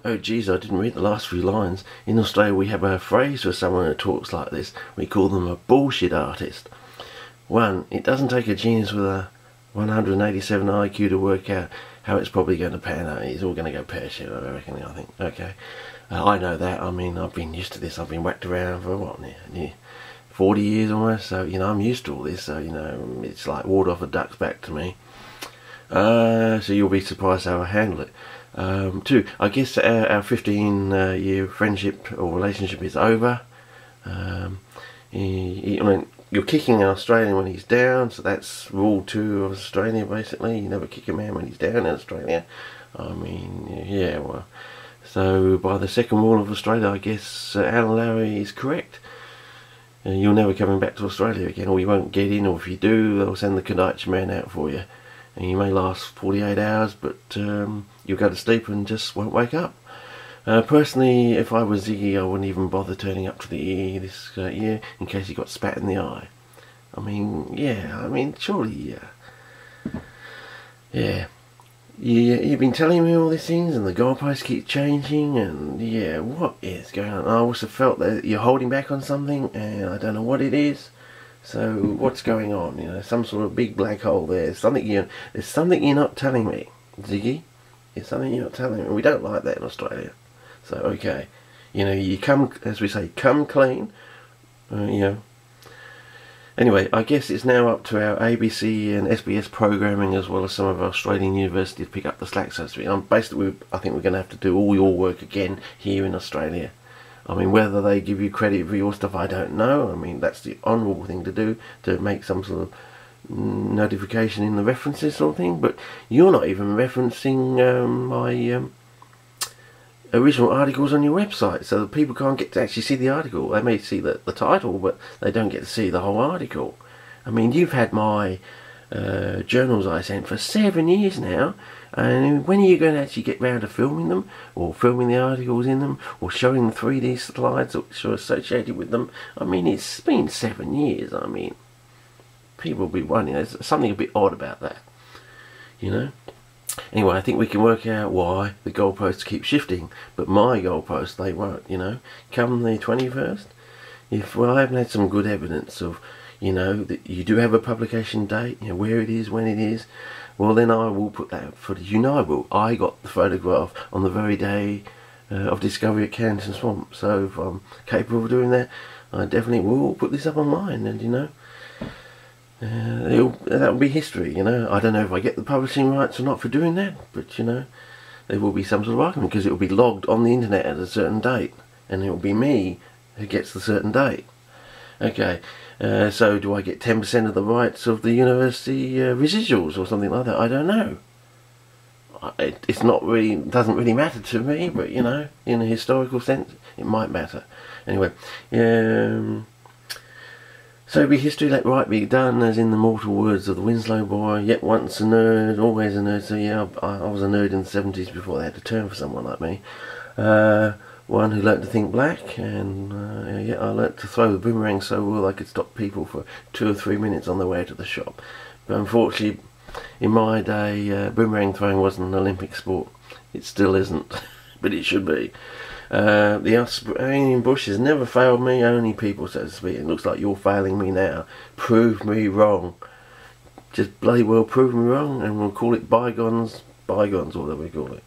Oh geez, I didn't read the last few lines. In Australia we have a phrase for someone who talks like this. We call them a bullshit artist. One, it doesn't take a genius with a 187 IQ to work out how it's probably going to pan out. It's all going to go pear-shaped, I reckon, I think. Okay. I know that. I mean, I've been used to this. I've been whacked around for, what, 40 years almost. So, I'm used to all this. So, it's like water off a duck's back to me. So you'll be surprised how I handle it. Two, I guess our 15-year friendship or relationship is over. I mean, you're kicking an Australian when he's down, so that's rule 2 of Australia, basically. You never kick a man when he's down in Australia. I mean, yeah, well. So, by the second rule of Australia, I guess Alan Lowry is correct. You're never coming back to Australia again, or you won't get in, or if you do, they'll send the Kadachi man out for you. And you may last 48 hours, but you'll go to sleep and just won't wake up. Personally, if I was Ziggy, I wouldn't even bother turning up to the EE this year in case he got spat in the eye. I mean, yeah, surely, yeah. You've been telling me all these things, and the goalposts keep changing, and yeah, what is going on? I also felt that you're holding back on something, and I don't know what it is. So what's going on? Some sort of big black hole there. There's something you're not telling me, Ziggy. There's something you're not telling me. We don't like that in Australia. So okay, you come, as we say, come clean. Anyway, I guess it's now up to our ABC and SBS programming, as well as some of our Australian universities, to pick up the slack, so to speak. Basically, I think we're going to have to do all your work again here in Australia. I mean, whether they give you credit for your stuff, I don't know. I mean, that's the honourable thing to do, to make some sort of notification in the references sort of thing. But you're not even referencing my original articles on your website, so that people can't get to actually see the article. They may see the title, but they don't get to see the whole article. I mean, you've had my journals I sent for 7 years now, and when are you going to actually get round to filming them, or filming the articles in them, or showing the 3D slides which are associated with them? I mean, it's been 7 years. I mean, people will be wondering, there's something a bit odd about that, Anyway, I think we can work out why the goalposts keep shifting, but my goalposts, they won't, Come the 21st, if I haven't had some good evidence of, that you do have a publication date, where it is, when it is, well then I will put that footage, I will. I got the photograph on the very day of discovery at Canton Swamp, so if I'm capable of doing that, I definitely will put this up online, and that will be history, I don't know if I get the publishing rights or not for doing that, but there will be some sort of argument, because it will be logged on the internet at a certain date, and it will be me who gets the certain date. Okay, so do I get 10% of the rights of the university residuals or something like that? I don't know. It's not really, doesn't really matter to me, but in a historical sense, it might matter. Anyway, so be history, let right be done, as in the mortal words of the Winslow boy. Yet once a nerd, always a nerd. So yeah, I was a nerd in the 70s before they had to turn for someone like me. One who learnt to think black, and yeah, I learnt to throw the boomerang so well I could stop people for 2 or 3 minutes on their way to the shop. But unfortunately, in my day, boomerang throwing wasn't an Olympic sport. It still isn't, but it should be. The Australian bush has never failed me, only people, so to speak. It looks like you're failing me now. Prove me wrong. Just bloody well prove me wrong, and we'll call it bygones, or whatever we call it.